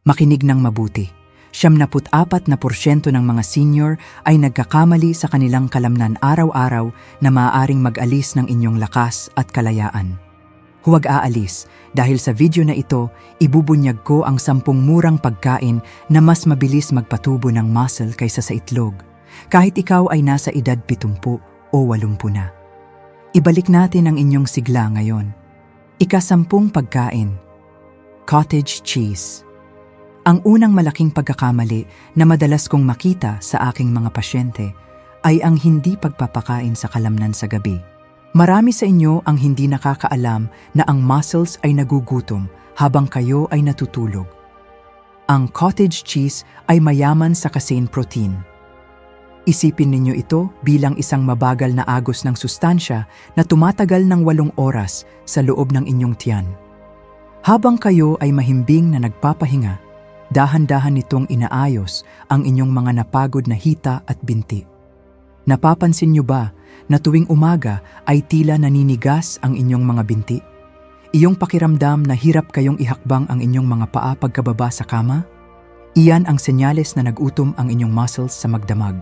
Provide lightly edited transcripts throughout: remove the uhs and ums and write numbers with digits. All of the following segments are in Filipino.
Makinig ng mabuti. 74% ng mga senior ay nagkakamali sa kanilang kalamnan araw-araw na maaaring mag-alis ng inyong lakas at kalayaan. Huwag aalis dahil sa video na ito, ibubunyag ko ang 10 murang pagkain na mas mabilis magpatubo ng muscle kaysa sa itlog, kahit ikaw ay nasa edad 70 o 80 na. Ibalik natin ang inyong sigla ngayon. Ika-10 pagkain. Cottage cheese. Ang unang malaking pagkakamali na madalas kong makita sa aking mga pasyente ay ang hindi pagpapakain sa kalamnan sa gabi. Marami sa inyo ang hindi nakakaalam na ang muscles ay nagugutom habang kayo ay natutulog. Ang cottage cheese ay mayaman sa casein protein. Isipin ninyo ito bilang isang mabagal na agos ng sustansya na tumatagal ng 8 oras sa loob ng inyong tiyan. Habang kayo ay mahimbing na nagpapahinga, dahan-dahan nitong inaayos ang inyong mga napagod na hita at binti. Napapansin niyo ba na tuwing umaga ay tila naninigas ang inyong mga binti? Iyong pakiramdam na hirap kayong ihakbang ang inyong mga paa pagkababa sa kama? Iyan ang senyales na nagutom ang inyong muscles sa magdamag.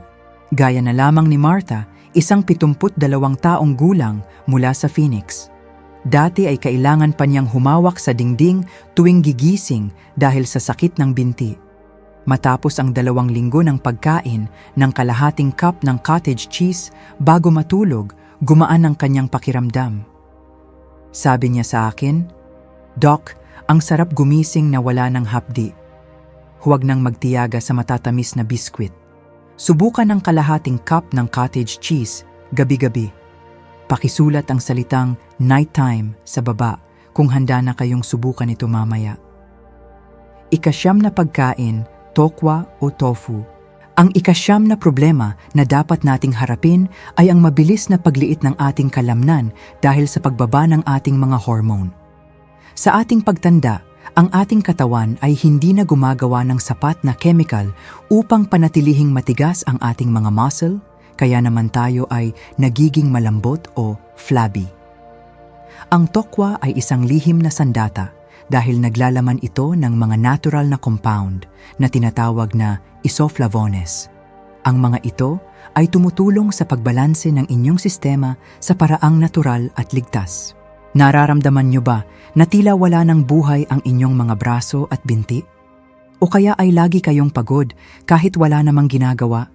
Gaya na lamang ni Martha, isang 72 taong gulang mula sa Phoenix. Dati ay kailangan pa niyang humawak sa dingding tuwing gigising dahil sa sakit ng binti. Matapos ang 2 linggo ng pagkain ng kalahating cup ng cottage cheese bago matulog, gumaan ang kanyang pakiramdam. Sabi niya sa akin, "Doc, ang sarap gumising na wala ng hapdi. Huwag nang magtiyaga sa matatamis na biskwit. Subukan ang kalahating cup ng cottage cheese gabi-gabi." Pakisulat ang salitang nighttime sa baba kung handa na kayong subukan ito mamaya. Ika-9 na pagkain, tokwa o tofu. Ang ika-9 na problema na dapat nating harapin ay ang mabilis na pagliit ng ating kalamnan dahil sa pagbaba ng ating mga hormone. Sa ating pagtanda, ang ating katawan ay hindi na gumagawa ng sapat na chemical upang panatilihing matigas ang ating mga muscle, kaya naman tayo ay nagiging malambot o flabby. Ang tokwa ay isang lihim na sandata dahil naglalaman ito ng mga natural na compound na tinatawag na isoflavones. Ang mga ito ay tumutulong sa pagbalanse ng inyong sistema sa paraang natural at ligtas. Nararamdaman nyo ba na tila wala ng buhay ang inyong mga braso at binti? O kaya ay lagi kayong pagod kahit wala namang ginagawa?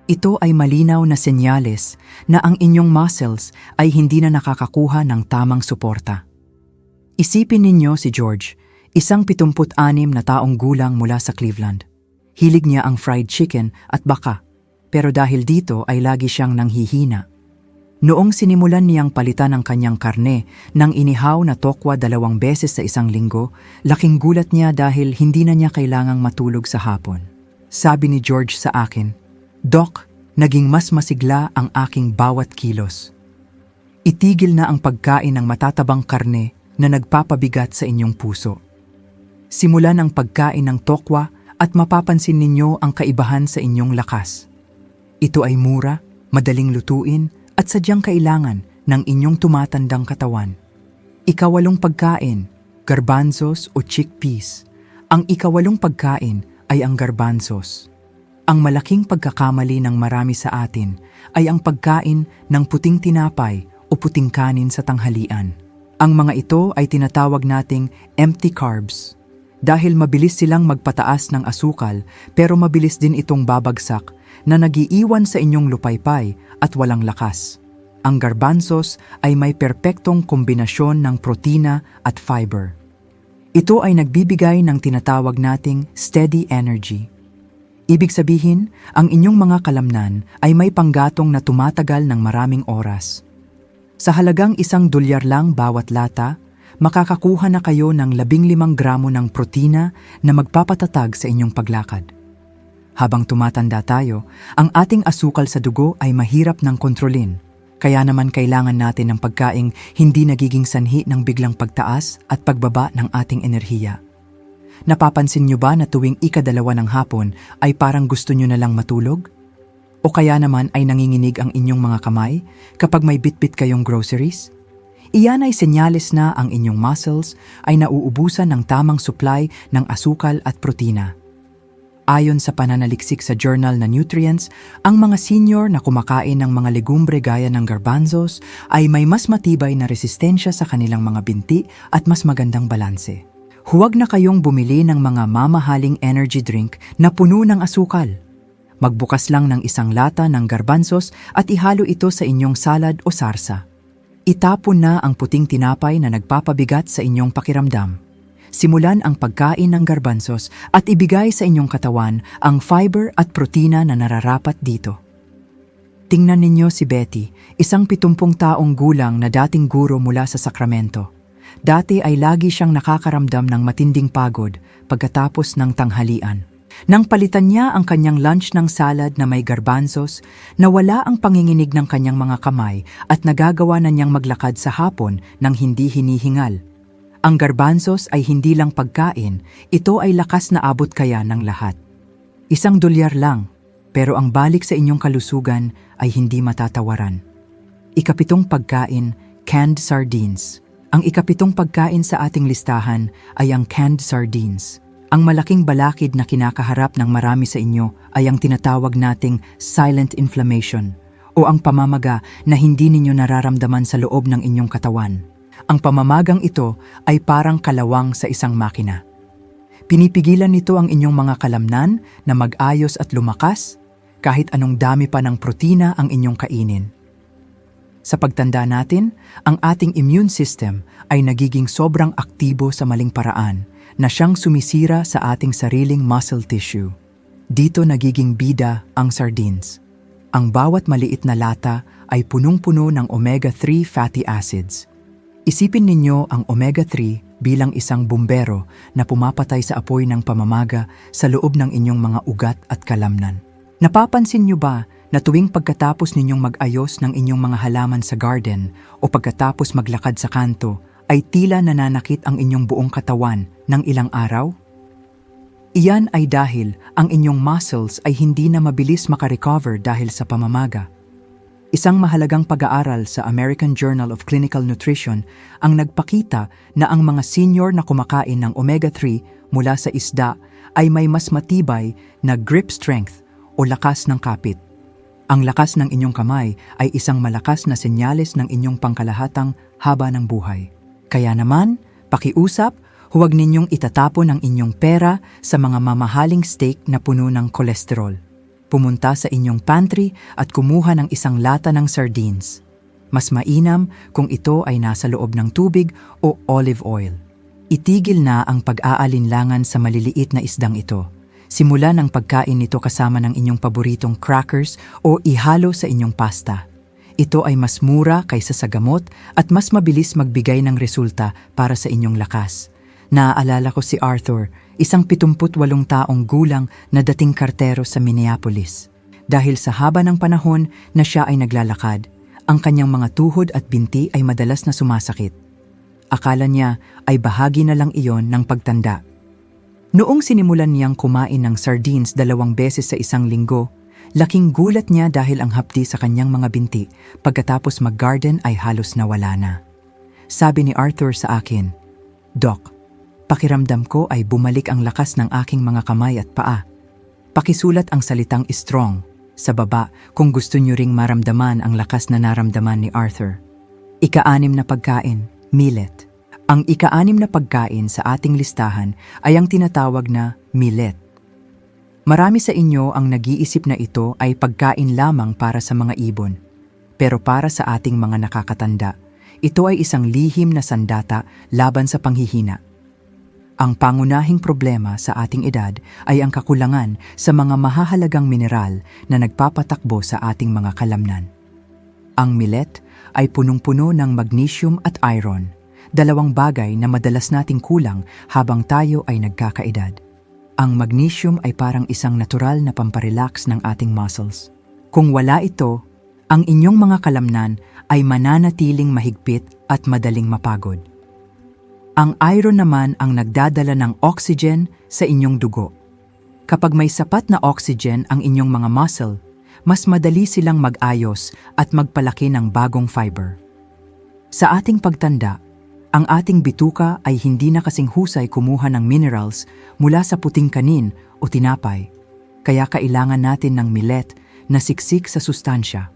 Ito ay malinaw na senyales na ang inyong muscles ay hindi na nakakakuha ng tamang suporta. Isipin ninyo si George, isang 76 na taong gulang mula sa Cleveland. Hilig niya ang fried chicken at baka, pero dahil dito ay lagi siyang nanghihina. Noong sinimulan niyang palitan ang kanyang karne ng inihaw na tokwa 2 beses sa isang linggo, laking gulat niya dahil hindi na niya kailangang matulog sa hapon. Sabi ni George sa akin, "Doc, naging mas masigla ang aking bawat kilos." Itigil na ang pagkain ng matatabang karne na nagpapabigat sa inyong puso. Simulan ang pagkain ng tokwa at mapapansin ninyo ang kaibahan sa inyong lakas. Ito ay mura, madaling lutuin at sadyang kailangan ng inyong tumatandang katawan. Ika-8 pagkain, garbanzos o chickpeas. Ang ika-8 pagkain ay ang garbanzos. Ang malaking pagkakamali ng marami sa atin ay ang pagkain ng puting tinapay o puting kanin sa tanghalian. Ang mga ito ay tinatawag nating empty carbs dahil mabilis silang magpataas ng asukal pero mabilis din itong babagsak na nagiiwan sa inyong lupaypay at walang lakas. Ang garbanzos ay may perpektong kombinasyon ng protina at fiber. Ito ay nagbibigay ng tinatawag nating steady energy. Ibig sabihin, ang inyong mga kalamnan ay may panggatong na tumatagal ng maraming oras. Sa halagang $1 lang bawat lata, makakakuha na kayo ng 15 gramo ng protina na magpapatatag sa inyong paglakad. Habang tumatanda tayo, ang ating asukal sa dugo ay mahirap ng kontrolin, kaya naman kailangan natin ng pagkaing hindi nagiging sanhi ng biglang pagtaas at pagbaba ng ating enerhiya. Napapansin nyo ba na tuwing ika-2 ng hapon ay parang gusto nyo na lang matulog? O kaya naman ay nanginginig ang inyong mga kamay kapag may bitbit kayong groceries? Iyan ay senyales na ang inyong muscles ay nauubusan ng tamang supply ng asukal at protina. Ayon sa pananaliksik sa journal na Nutrients, ang mga senior na kumakain ng mga legumbre gaya ng garbanzos ay may mas matibay na resistensya sa kanilang mga binti at mas magandang balanse. Huwag na kayong bumili ng mga mamahaling energy drink na puno ng asukal. Magbukas lang ng isang lata ng garbanzos at ihalo ito sa inyong salad o sarsa. Itapon na ang puting tinapay na nagpapabigat sa inyong pakiramdam. Simulan ang pagkain ng garbanzos at ibigay sa inyong katawan ang fiber at protina na nararapat dito. Tingnan ninyo si Betty, isang 70 taong gulang na dating guro mula sa Sacramento. Dati ay lagi siyang nakakaramdam ng matinding pagod pagkatapos ng tanghalian. Nang palitan niya ang kanyang lunch ng salad na may garbanzos, nawala ang panginginig ng kanyang mga kamay at nagagawa na niyang maglakad sa hapon nang hindi hinihingal. Ang garbanzos ay hindi lang pagkain, ito ay lakas na abot kaya ng lahat. $1 lang, pero ang balik sa inyong kalusugan ay hindi matatawaran. Ika-7 pagkain, canned sardines. Ang ika-7 pagkain sa ating listahan ay ang canned sardines. Ang malaking balakid na kinakaharap ng marami sa inyo ay ang tinatawag nating silent inflammation o ang pamamaga na hindi ninyo nararamdaman sa loob ng inyong katawan. Ang pamamagang ito ay parang kalawang sa isang makina. Pinipigilan nito ang inyong mga kalamnan na mag-ayos at lumakas kahit anong dami pa ng protina ang inyong kainin. Sa pagtanda natin, ang ating immune system ay nagiging sobrang aktibo sa maling paraan na siyang sumisira sa ating sariling muscle tissue. Dito nagiging bida ang sardines. Ang bawat maliit na lata ay punong-puno ng omega-3 fatty acids. Isipin ninyo ang omega-3 bilang isang bumbero na pumapatay sa apoy ng pamamaga sa loob ng inyong mga ugat at kalamnan. Napapansin niyo ba na tuwing pagkatapos ninyong mag-ayos ng inyong mga halaman sa garden o pagkatapos maglakad sa kanto, ay tila nananakit ang inyong buong katawan ng ilang araw? Iyan ay dahil ang inyong muscles ay hindi na mabilis makarecover dahil sa pamamaga. Isang mahalagang pag-aaral sa American Journal of Clinical Nutrition ang nagpakita na ang mga senior na kumakain ng omega-3 mula sa isda ay may mas matibay na grip strength o lakas ng kapit. Ang lakas ng inyong kamay ay isang malakas na senyales ng inyong pangkalahatang haba ng buhay. Kaya naman, pakiusap, huwag ninyong itatapon ang inyong pera sa mga mamahaling steak na puno ng kolesterol. Pumunta sa inyong pantry at kumuha ng isang lata ng sardines. Mas mainam kung ito ay nasa loob ng tubig o olive oil. Itigil na ang pag-aalinlangan sa maliliit na isdang ito. Simulan ang pagkain nito kasama ng inyong paboritong crackers o ihalo sa inyong pasta. Ito ay mas mura kaysa sa gamot at mas mabilis magbigay ng resulta para sa inyong lakas. Naaalala ko si Arthur, isang 78 taong gulang na dating kartero sa Minneapolis. Dahil sa haba ng panahon na siya ay naglalakad, ang kanyang mga tuhod at binti ay madalas na sumasakit. Akala niya ay bahagi na lang iyon ng pagtanda. Noong sinimulan niyang kumain ng sardines 2 beses sa isang linggo, laking gulat niya dahil ang hapdi sa kanyang mga binti pagkatapos mag-garden ay halos nawala na. Sabi ni Arthur sa akin, "Doc, pakiramdam ko ay bumalik ang lakas ng aking mga kamay at paa." Pakisulat ang salitang strong sa baba kung gusto niyo ring maramdaman ang lakas na naramdaman ni Arthur. Ika-6 na pagkain, millet. Ang ika-6 na pagkain sa ating listahan ay ang tinatawag na millet. Marami sa inyo ang nag-iisip na ito ay pagkain lamang para sa mga ibon. Pero para sa ating mga nakakatanda, ito ay isang lihim na sandata laban sa panghihina. Ang pangunahing problema sa ating edad ay ang kakulangan sa mga mahahalagang mineral na nagpapatakbo sa ating mga kalamnan. Ang millet ay punong-puno ng magnesium at iron, 2 bagay na madalas nating kulang habang tayo ay nagkakaedad. Ang magnesium ay parang isang natural na pamparelax ng ating muscles. Kung wala ito, ang inyong mga kalamnan ay mananatiling mahigpit at madaling mapagod. Ang iron naman ang nagdadala ng oxygen sa inyong dugo. Kapag may sapat na oxygen ang inyong mga muscle, mas madali silang mag-ayos at magpalaki ng bagong fiber. Sa ating pagtanda, ang ating bituka ay hindi na kasing husay kumuha ng minerals mula sa puting kanin o tinapay, kaya kailangan natin ng millet na siksik sa sustansya.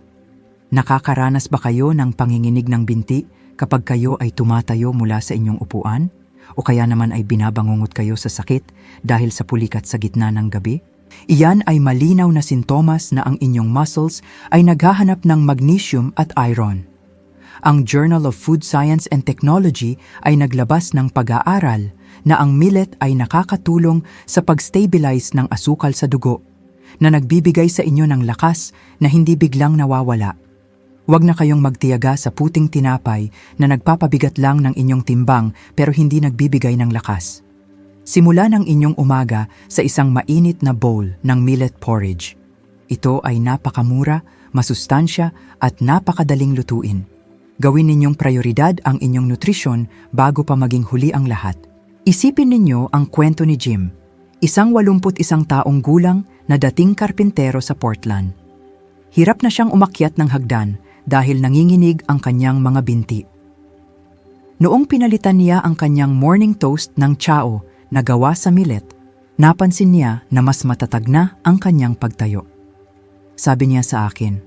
Nakakaranas ba kayo ng panginginig ng binti kapag kayo ay tumatayo mula sa inyong upuan? O kaya naman ay binabangungot kayo sa sakit dahil sa pulikat sa gitna ng gabi? Iyan ay malinaw na sintomas na ang inyong muscles ay naghahanap ng magnesium at iron. Ang Journal of Food Science and Technology ay naglabas ng pag-aaral na ang millet ay nakakatulong sa pag-stabilize ng asukal sa dugo, na nagbibigay sa inyo ng lakas na hindi biglang nawawala. Huwag na kayong magtiyaga sa puting tinapay na nagpapabigat lang ng inyong timbang pero hindi nagbibigay ng lakas. Simula ng inyong umaga sa isang mainit na bowl ng millet porridge. Ito ay napakamura, masustansya at napakadaling lutuin. Gawin ninyong prioridad ang inyong nutrisyon bago pa maging huli ang lahat. Isipin ninyo ang kwento ni Jim, isang 81 taong gulang na dating karpintero sa Portland. Hirap na siyang umakyat ng hagdan dahil nanginginig ang kanyang mga binti. Noong pinalitan niya ang kanyang morning toast ng chao na gawa sa millet, napansin niya na mas matatag na ang kanyang pagtayo. Sabi niya sa akin,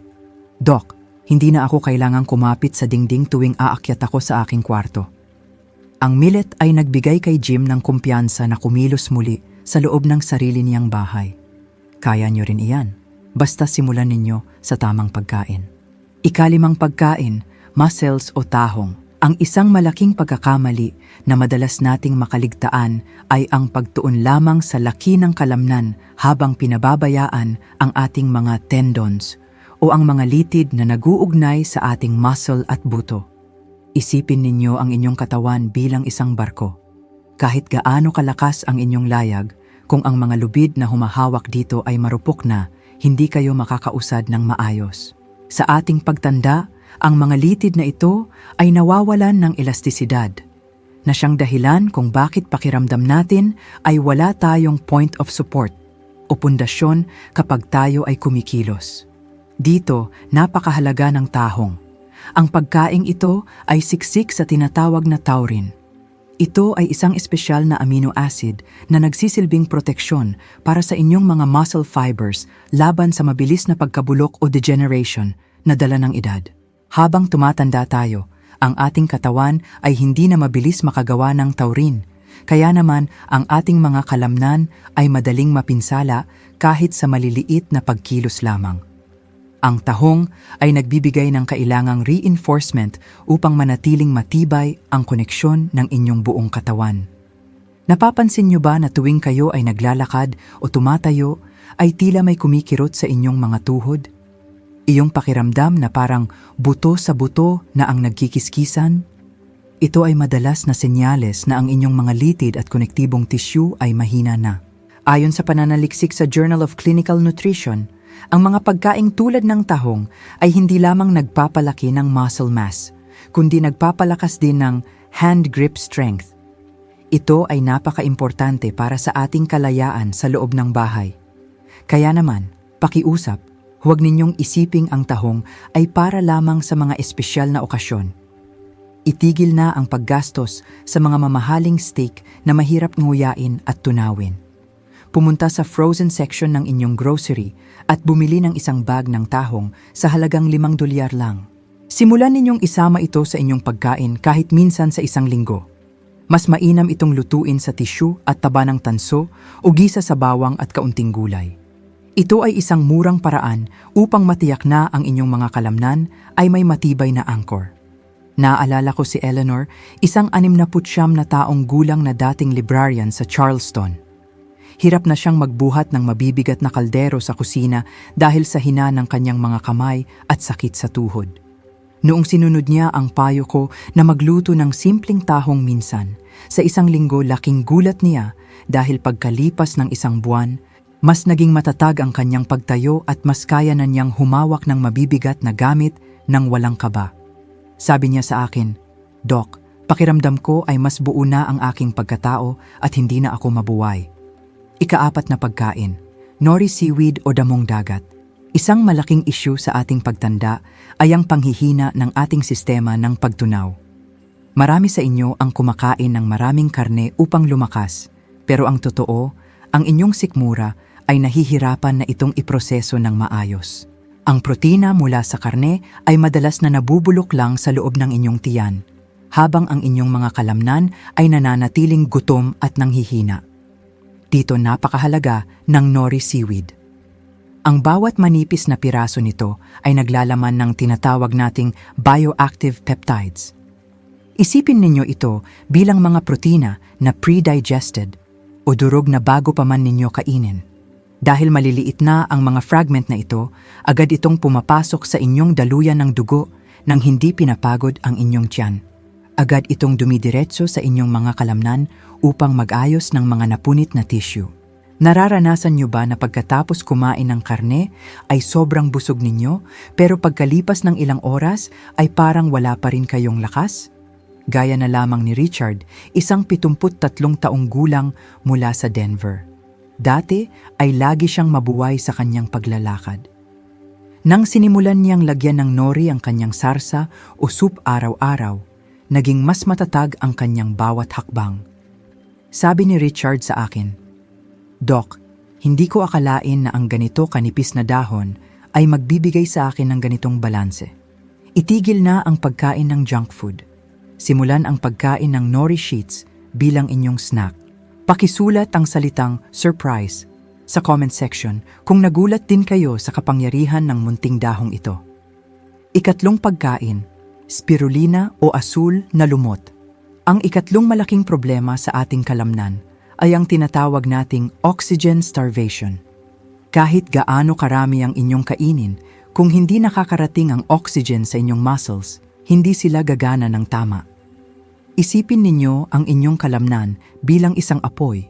"Doc, hindi na ako kailangang kumapit sa dingding tuwing aakyat ako sa aking kwarto." Ang millet ay nagbigay kay Jim ng kumpiyansa na kumilos muli sa loob ng sarili niyang bahay. Kaya niyo rin iyan, basta simulan ninyo sa tamang pagkain. Ikalimang pagkain, mussels o tahong. Ang isang malaking pagkakamali na madalas nating makaligtaan ay ang pagtuon lamang sa laki ng kalamnan habang pinababayaan ang ating mga tendons o ang mga litid na naguugnay sa ating muscle at buto. Isipin ninyo ang inyong katawan bilang isang barko. Kahit gaano kalakas ang inyong layag, kung ang mga lubid na humahawak dito ay marupok na, hindi kayo makakausad ng maayos. Sa ating pagtanda, ang mga litid na ito ay nawawalan ng elastisidad, na siyang dahilan kung bakit pakiramdam natin ay wala tayong point of support o pundasyon kapag tayo ay kumikilos. Dito, napakahalaga ng tahong. Ang pagkaing ito ay siksik sa tinatawag na taurine. Ito ay isang espesyal na amino acid na nagsisilbing proteksyon para sa inyong mga muscle fibers laban sa mabilis na pagkabulok o degeneration na dala ng edad. Habang tumatanda tayo, ang ating katawan ay hindi na mabilis makagawa ng taurine. Kaya naman, ang ating mga kalamnan ay madaling mapinsala kahit sa maliliit na pagkilos lamang. Ang tahong ay nagbibigay ng kailangang reinforcement upang manatiling matibay ang koneksyon ng inyong buong katawan. Napapansin niyo ba na tuwing kayo ay naglalakad o tumatayo, ay tila may kumikirot sa inyong mga tuhod? Iyong pakiramdam na parang buto sa buto na ang nagkikiskisan? Ito ay madalas na senyales na ang inyong mga litid at konektibong tissue ay mahina na. Ayon sa pananaliksik sa Journal of Clinical Nutrition, ang mga pagkaing tulad ng tahong ay hindi lamang nagpapalaki ng muscle mass, kundi nagpapalakas din ng hand grip strength. Ito ay napaka-importante para sa ating kalayaan sa loob ng bahay. Kaya naman, pakiusap, huwag ninyong isiping ang tahong ay para lamang sa mga espesyal na okasyon. Itigil na ang paggastos sa mga mamahaling steak na mahirap nguyain at tunawin. Pumunta sa frozen section ng inyong grocery at bumili ng isang bag ng tahong sa halagang $5 lang. Simulan ninyong isama ito sa inyong pagkain kahit minsan sa isang linggo. Mas mainam itong lutuin sa tissue at taba ng tanso o gisa sa bawang at kaunting gulay. Ito ay isang murang paraan upang matiyak na ang inyong mga kalamnan ay may matibay na anchor. Naaalala ko si Eleanor, isang 69 na taong gulang na dating librarian sa Charleston. Hirap na siyang magbuhat ng mabibigat na kaldero sa kusina dahil sa hina ng kanyang mga kamay at sakit sa tuhod. Noong sinunod niya ang payo ko na magluto ng simpleng tahong minsan, sa isang linggo laking gulat niya dahil pagkalipas ng isang buwan, mas naging matatag ang kanyang pagtayo at mas kaya na niyang humawak ng mabibigat na gamit ng walang kaba. Sabi niya sa akin, "Doc, pakiramdam ko ay mas buo na ang aking pagkatao at hindi na ako mabuhay." Ika-4 na pagkain, nori seaweed o damong dagat. Isang malaking issue sa ating pagtanda ay ang panghihina ng ating sistema ng pagtunaw. Marami sa inyo ang kumakain ng maraming karne upang lumakas, pero ang totoo, ang inyong sikmura ay nahihirapan na itong iproseso ng maayos. Ang protina mula sa karne ay madalas na nabubulok lang sa loob ng inyong tiyan, habang ang inyong mga kalamnan ay nananatiling gutom at nanghihina. Dito napakahalaga ng nori seaweed. Ang bawat manipis na piraso nito ay naglalaman ng tinatawag nating bioactive peptides. Isipin ninyo ito bilang mga protina na pre-digested o durog na bago pa man ninyo kainin. Dahil maliliit na ang mga fragment na ito, agad itong pumapasok sa inyong daluyan ng dugo nang hindi pinapagod ang inyong tiyan. Agad itong dumidiretso sa inyong mga kalamnan upang mag-ayos ng mga napunit na tissue. Nararanasan nyo ba na pagkatapos kumain ng karne ay sobrang busog ninyo, pero pagkalipas ng ilang oras ay parang wala pa rin kayong lakas? Gaya na lamang ni Richard, isang 73 taong gulang mula sa Denver. Dati ay lagi siyang mabuhay sa kanyang paglalakad. Nang sinimulan niyang lagyan ng nori ang kanyang sarsa o soup araw-araw, naging mas matatag ang kanyang bawat hakbang. Sabi ni Richard sa akin, "Doc, hindi ko akalain na ang ganito kanipis na dahon ay magbibigay sa akin ng ganitong balanse. Itigil na ang pagkain ng junk food. Simulan ang pagkain ng nori sheets bilang inyong snack. Pakisulat ang salitang surprise sa comment section kung nagulat din kayo sa kapangyarihan ng munting dahong ito." Ikatlong pagkain, spirulina o asul na lumot. Ang ikatlong malaking problema sa ating kalamnan ay ang tinatawag nating oxygen starvation. Kahit gaano karami ang inyong kainin, kung hindi nakakarating ang oxygen sa inyong muscles, hindi sila gagana ng tama. Isipin ninyo ang inyong kalamnan bilang isang apoy.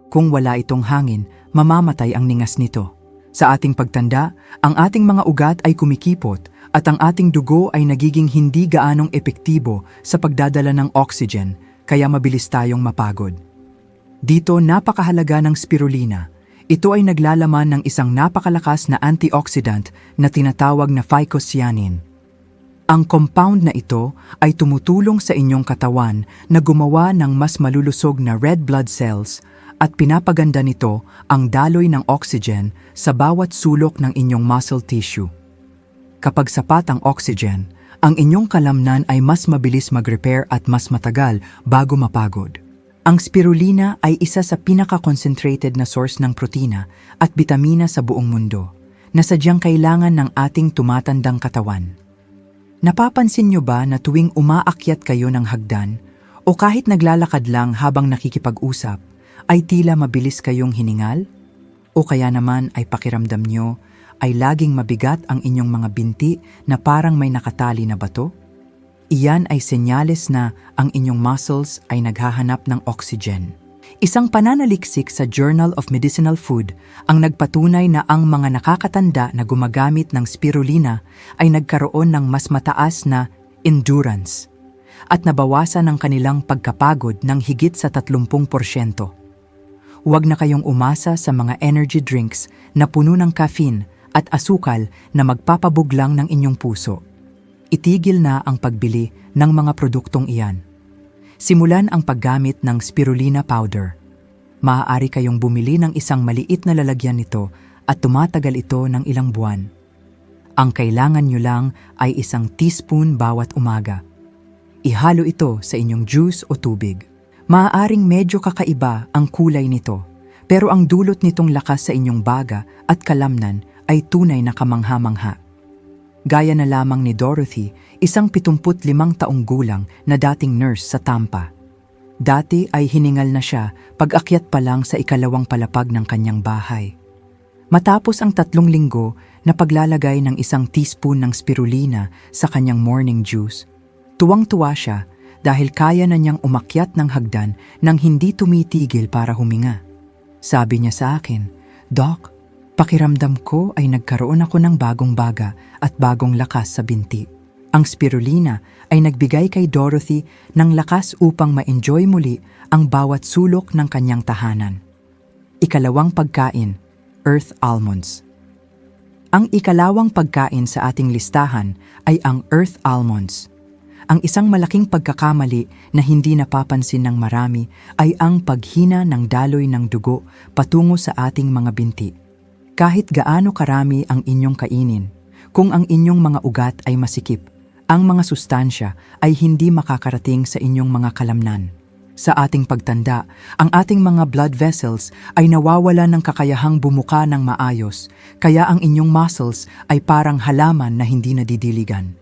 Kung wala itong hangin, mamamatay ang ningas nito. Sa ating pagtanda, ang ating mga ugat ay kumikipot at ang ating dugo ay nagiging hindi gaanong epektibo sa pagdadala ng oxygen, kaya mabilis tayong mapagod. Dito napakahalaga ng spirulina. Ito ay naglalaman ng isang napakalakas na antioxidant na tinatawag na phycocyanin. Ang compound na ito ay tumutulong sa inyong katawan na gumawa ng mas malulusog na red blood cells at pinapaganda nito ang daloy ng oxygen sa bawat sulok ng inyong muscle tissue. Kapag sapat ang oxygen, ang inyong kalamnan ay mas mabilis mag-repair at mas matagal bago mapagod. Ang spirulina ay isa sa pinaka-concentrated na source ng protina at bitamina sa buong mundo na sadyang kailangan ng ating tumatandang katawan. Napapansin nyo ba na tuwing umaakyat kayo ng hagdan o kahit naglalakad lang habang nakikipag-usap, ay tila mabilis kayong hiningal? O kaya naman ay pakiramdam nyo ay laging mabigat ang inyong mga binti na parang may nakatali na bato? Iyan ay senyales na ang inyong muscles ay naghahanap ng oxygen. Isang pananaliksik sa Journal of Medicinal Food ang nagpatunay na ang mga nakakatanda na gumagamit ng spirulina ay nagkaroon ng mas mataas na endurance at nabawasan ang kanilang pagkapagod ng higit sa 30%. Huwag na kayong umasa sa mga energy drinks na puno ng caffeine at asukal na magpapabuglang ng inyong puso. Itigil na ang pagbili ng mga produktong iyan. Simulan ang paggamit ng spirulina powder. Maaari kayong bumili ng isang maliit na lalagyan nito at tumatagal ito ng ilang buwan. Ang kailangan nyo lang ay isang teaspoon bawat umaga. Ihalo ito sa inyong juice o tubig. Maaaring medyo kakaiba ang kulay nito, pero ang dulot nitong lakas sa inyong baga at kalamnan ay tunay na kamangha-mangha. Gaya na lamang ni Dorothy, isang 75 taong gulang na dating nurse sa Tampa. Dati ay hiningal na siya pag-akyat pa lang sa ikalawang palapag ng kanyang bahay. Matapos ang 3 linggo na paglalagay ng isang teaspoon ng spirulina sa kanyang morning juice, tuwang-tuwa siya dahil kaya na niyang umakyat ng hagdan nang hindi tumitigil para huminga. Sabi niya sa akin, "Doc, pakiramdam ko ay nagkaroon ako ng bagong baga at bagong lakas sa binti." Ang spirulina ay nagbigay kay Dorothy ng lakas upang ma-enjoy muli ang bawat sulok ng kanyang tahanan. Ikalawang pagkain, earth almonds. Ang ikalawang pagkain sa ating listahan ay ang earth almonds. Ang isang malaking pagkakamali na hindi napapansin ng marami ay ang paghina ng daloy ng dugo patungo sa ating mga binti. Kahit gaano karami ang inyong kainin, kung ang inyong mga ugat ay masikip, ang mga sustansya ay hindi makakarating sa inyong mga kalamnan. Sa ating pagtanda, ang ating mga blood vessels ay nawawala ng kakayahang bumuka ng maayos, kaya ang inyong muscles ay parang halaman na hindi nadidiligan.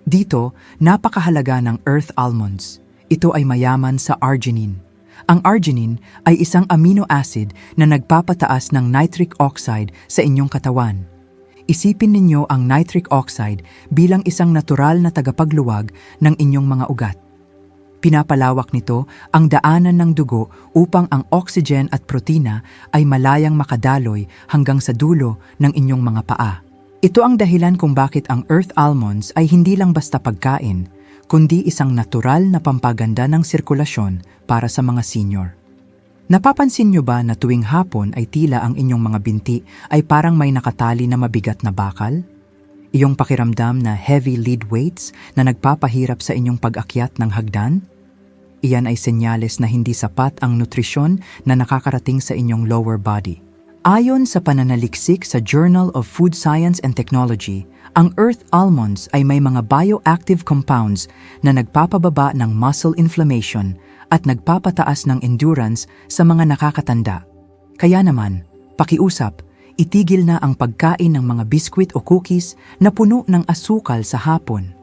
Dito, napakahalaga ng earth almonds. Ito ay mayaman sa arginine. Ang arginine ay isang amino acid na nagpapataas ng nitric oxide sa inyong katawan. Isipin ninyo ang nitric oxide bilang isang natural na tagapagluwag ng inyong mga ugat. Pinapalawak nito ang daanan ng dugo upang ang oxygen at protina ay malayang makadaloy hanggang sa dulo ng inyong mga paa. Ito ang dahilan kung bakit ang earth almonds ay hindi lang basta pagkain, kundi isang natural na pampaganda ng sirkulasyon para sa mga senior. Napapansin nyo ba na tuwing hapon ay tila ang inyong mga binti ay parang may nakatali na mabigat na bakal? Iyong pakiramdam na heavy lead weights na nagpapahirap sa inyong pag-akyat ng hagdan? Iyan ay senyales na hindi sapat ang nutrisyon na nakakarating sa inyong lower body. Ayon sa pananaliksik sa Journal of Food Science and Technology, ang earth almonds ay may mga bioactive compounds na nagpapababa ng muscle inflammation at nagpapataas ng endurance sa mga nakakatanda. Kaya naman, pakiusap, itigil na ang pagkain ng mga biskwit o cookies na puno ng asukal sa hapon.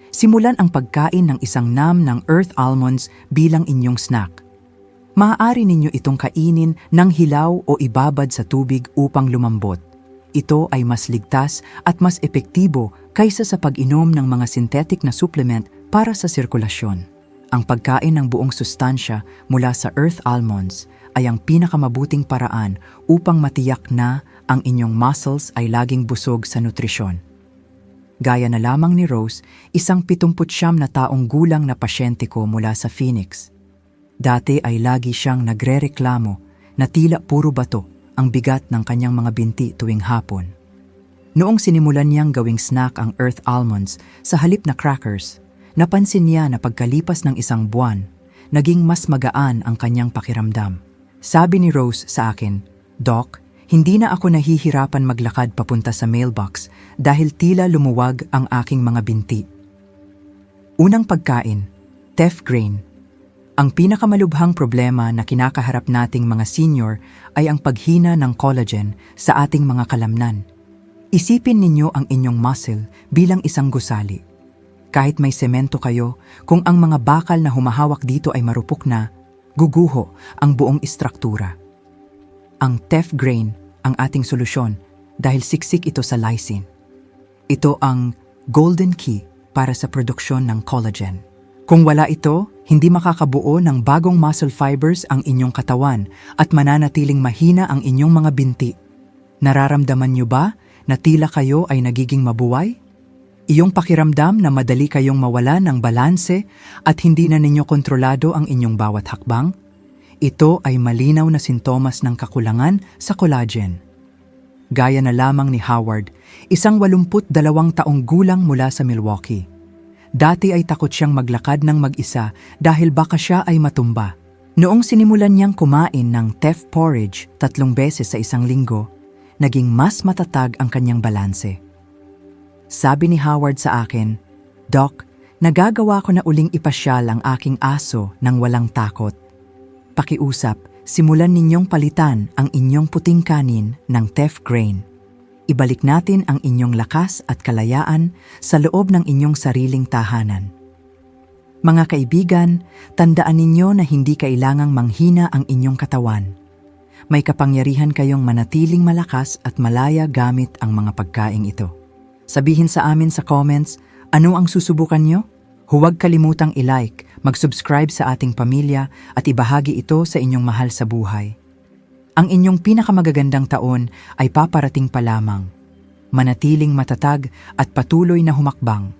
Simulan ang pagkain ng isang nam ng earth almonds bilang inyong snack. Maaari ninyo itong kainin ng hilaw o ibabad sa tubig upang lumambot. Ito ay mas ligtas at mas epektibo kaysa sa pag-inom ng mga synthetic na supplement para sa sirkulasyon. Ang pagkain ng buong sustansya mula sa earth almonds ay ang pinakamabuting paraan upang matiyak na ang inyong muscles ay laging busog sa nutrisyon. Gaya na lamang ni Rose, isang 79 na taong gulang na pasyente ko mula sa Phoenix. Dati ay lagi siyang nagrereklamo na tila puro bato ang bigat ng kanyang mga binti tuwing hapon. Noong sinimulan niyang gawing snack ang earth almonds sa halip na crackers, napansin niya na pagkalipas ng isang buwan, naging mas magaan ang kanyang pakiramdam. Sabi ni Rose sa akin, "Doc, hindi na ako nahihirapan maglakad papunta sa mailbox dahil tila lumuwag ang aking mga binti." Unang pagkain, teff grain. Ang pinakamalubhang problema na kinakaharap nating mga senior ay ang paghina ng collagen sa ating mga kalamnan. Isipin ninyo ang inyong muscle bilang isang gusali. Kahit may semento kayo, kung ang mga bakal na humahawak dito ay marupok na, guguho ang buong istruktura. Ang teff grain ang ating solusyon dahil siksik ito sa lysine. Ito ang golden key para sa produksyon ng collagen. Kung wala ito, hindi makakabuo ng bagong muscle fibers ang inyong katawan at mananatiling mahina ang inyong mga binti. Nararamdaman niyo ba na tila kayo ay nagiging mabuway? Iyong pakiramdam na madali kayong mawala ng balanse at hindi na ninyo kontrolado ang inyong bawat hakbang? Ito ay malinaw na sintomas ng kakulangan sa collagen. Gaya na lamang ni Howard, isang 82 taong gulang mula sa Milwaukee. Dati ay takot siyang maglakad ng mag-isa dahil baka siya ay matumba. Noong sinimulan niyang kumain ng teff porridge 3 beses sa isang linggo, naging mas matatag ang kanyang balanse. Sabi ni Howard sa akin, "Doc, nagagawa ko na uling ipasyal ang aking aso ng walang takot." Pakiusap, simulan ninyong palitan ang inyong puting kanin ng teff grain. Ibalik natin ang inyong lakas at kalayaan sa loob ng inyong sariling tahanan. Mga kaibigan, tandaan ninyo na hindi kailangang manghina ang inyong katawan. May kapangyarihan kayong manatiling malakas at malaya gamit ang mga pagkaing ito. Sabihin sa amin sa comments, ano ang susubukan nyo? Huwag kalimutang i-like, mag-subscribe sa ating pamilya at ibahagi ito sa inyong mahal sa buhay. Ang inyong pinakamagagandang taon ay paparating pa lamang. Manatiling matatag at patuloy na humakbang.